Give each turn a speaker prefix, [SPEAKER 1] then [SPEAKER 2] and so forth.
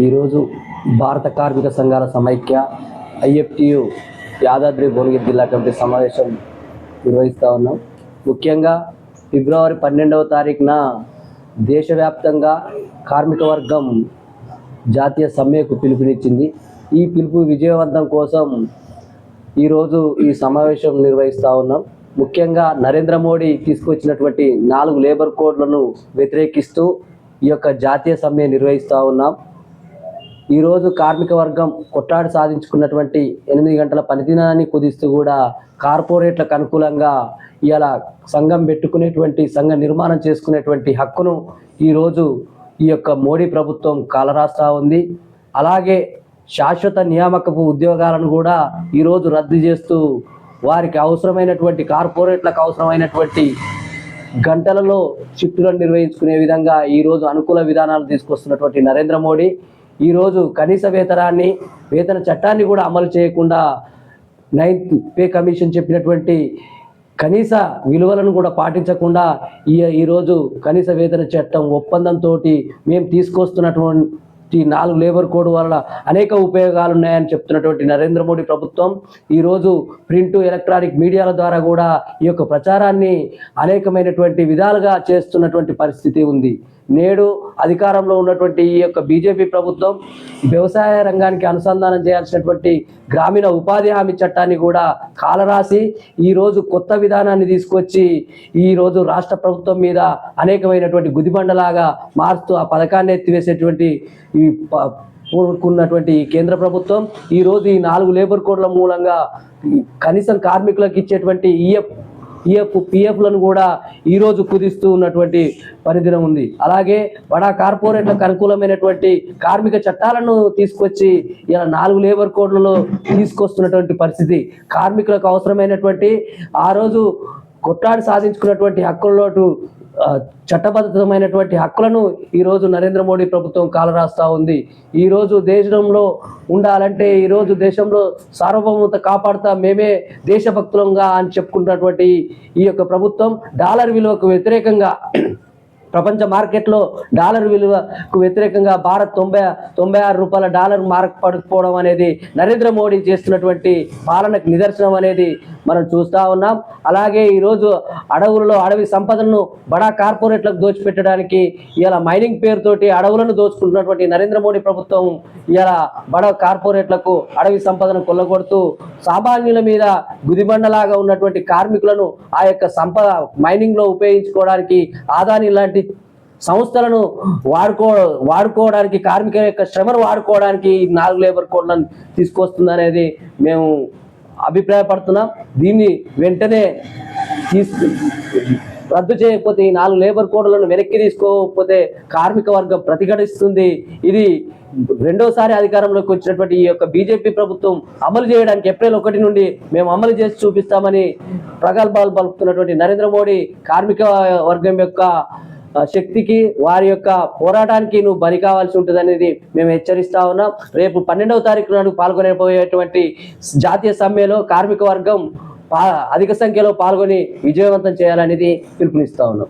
[SPEAKER 1] ఈరోజు భారత కార్మిక సంఘాల సమైక్య ఐఎఫ్టియు యాదాద్రి భువనగిరి జిల్లా కమిటీ సమావేశం నిర్వహిస్తూ ఉన్నాం. ముఖ్యంగా ఫిబ్రవరి 12వ తారీఖున దేశవ్యాప్తంగా కార్మిక వర్గం జాతీయ సమ్మెకు పిలుపునిచ్చింది. ఈ పిలుపు విజయవంతం కోసం ఈరోజు ఈ సమావేశం నిర్వహిస్తూ ఉన్నాం. ముఖ్యంగా నరేంద్ర మోడీ తీసుకొచ్చినటువంటి 4 లేబర్ కోడ్లను వ్యతిరేకిస్తూ ఈ యొక్క జాతీయ సమ్మె నిర్వహిస్తూ ఉన్నాం. ఈరోజు కార్మిక వర్గం కొట్లాడి సాధించుకున్నటువంటి 8 గంటల పనిదినాన్ని కుదిస్తూ కూడా కార్పొరేట్లకు అనుకూలంగా ఇలా సంఘం పెట్టుకునేటువంటి సంఘ నిర్మాణం చేసుకునేటువంటి హక్కును ఈరోజు ఈ యొక్క మోడీ ప్రభుత్వం కాలరాస్తా ఉంది. అలాగే శాశ్వత నియామకపు ఉద్యోగాలను కూడా ఈరోజు రద్దు చేస్తూ వారికి అవసరమైనటువంటి కార్పొరేట్లకు అవసరమైనటువంటి గంటలలో షిఫ్టులను నిర్వహించుకునే విధంగా ఈరోజు అనుకూల విధానాలు తీసుకొస్తున్నటువంటి నరేంద్ర మోడీ ఈరోజు కనీస వేతన చట్టాన్ని కూడా అమలు చేయకుండా 9th పే కమిషన్ చెప్పినటువంటి కనీస విలువలను కూడా పాటించకుండా ఈరోజు కనీస వేతన చట్టం ఒప్పందంతో మేము తీసుకొస్తున్నటువంటి 4 లేబర్ కోడ్ వల్ల అనేక ఉపయోగాలు ఉన్నాయని చెప్తున్నటువంటి నరేంద్ర మోడీ ప్రభుత్వం ఈరోజు ప్రింట్ ఎలక్ట్రానిక్ మీడియాల ద్వారా కూడా ఈ యొక్క ప్రచారాన్ని అనేకమైనటువంటి విధాలుగా చేస్తున్నటువంటి పరిస్థితి ఉంది. నేడు అధికారంలో ఉన్నటువంటి ఈ యొక్క బీజేపీ ప్రభుత్వం వ్యవసాయ రంగానికి అనుసంధానం చేయాల్సినటువంటి గ్రామీణ ఉపాధి హామీ చట్టాన్ని కూడా కాలరాసి ఈరోజు కొత్త విధానాన్ని తీసుకొచ్చి ఈరోజు రాష్ట్ర ప్రభుత్వం మీద అనేకమైనటువంటి గుదిబండలాగా మారుస్తూ ఆ పథకాన్ని ఎత్తివేసేటువంటి కోరుకున్నటువంటి కేంద్ర ప్రభుత్వం ఈరోజు ఈ 4 లేబర్ కోడ్ల మూలంగా కనీసం కార్మికులకు ఇచ్చేటువంటి పిఎఫ్లను కూడా ఈరోజు కుదిస్తూ ఉన్నటువంటి పరిధిలో ఉంది. అలాగే బడా కార్పొరేట్లకు అనుకూలమైనటువంటి కార్మిక చట్టాలను తీసుకొచ్చి ఇలా 4 లేబర్ కోడ్లలో తీసుకొస్తున్నటువంటి పరిస్థితి. కార్మికులకు అవసరమైనటువంటి ఆ రోజు కొట్లాడి సాధించుకున్నటువంటి హక్కులలోటు చట్టబద్ధమైనటువంటి హక్కులను ఈరోజు నరేంద్ర మోడీ ప్రభుత్వం కాలరాస్తా ఉంది. ఈరోజు దేశంలో ఉండాలంటే ఈరోజు దేశంలో సార్వభౌమత కాపాడుతా మేమే దేశభక్తులంగా అని చెప్పుకున్నటువంటి ఈ యొక్క ప్రభుత్వం డాలర్ విలువకు వ్యతిరేకంగా ప్రపంచ మార్కెట్లో డాలర్ విలువకు వ్యతిరేకంగా భారత్ 96 రూపాయల డాలర్ మార్క్ పడుకోవడం అనేది నరేంద్ర మోడీ చేస్తున్నటువంటి పాలనకు నిదర్శనం అనేది మనం చూస్తూ ఉన్నాం. అలాగే ఈరోజు అడవి సంపదను బడా కార్పొరేట్లకు దోచిపెట్టడానికి ఇలా మైనింగ్ పేరుతోటి అడవులను దోచుకుంటున్నటువంటి నరేంద్ర మోడీ ప్రభుత్వం ఇలా బడా కార్పొరేట్లకు అడవి సంపదను కొల్లగొడుతూ సామాన్యుల మీద గుదిబండలాగా ఉన్నటువంటి కార్మికులను ఆ యొక్క మైనింగ్లో ఉపయోగించుకోవడానికి ఆదాని లాంటి సంస్థలను వాడుకోవడానికి కార్మికుల యొక్క శ్రమను వాడుకోవడానికి 4 లేబర్ కోడ్లను తీసుకొస్తుందనేది మేము అభిప్రాయపడుతున్నాం. దీన్ని వెంటనే రద్దు చేయకపోతే ఈ 4 లేబర్ కోడ్లను వెనక్కి తీసుకోకపోతే కార్మిక వర్గం ప్రతిఘటిస్తుంది. ఇది రెండోసారి అధికారంలోకి వచ్చినటువంటి ఈ యొక్క బీజేపీ ప్రభుత్వం అమలు చేయడానికి ఏప్రిల్ 1 నుండి మేము అమలు చేసి చూపిస్తామని ప్రగల్భాలు పలుకుతున్నటువంటి నరేంద్ర మోడీ కార్మిక వర్గం యొక్క శక్తికి వారి యొక్క పోరాటానికి నువ్వు బలి కావాల్సి ఉంటుంది అనేది మేము హెచ్చరిస్తా ఉన్నాం. రేపు 12వ తారీఖు నాడు పాల్గొనబోయేటువంటి జాతీయ సమ్మెలో కార్మిక వర్గం అధిక సంఖ్యలో పాల్గొని విజయవంతం చేయాలనేది పిలుపునిస్తా ఉన్నాం.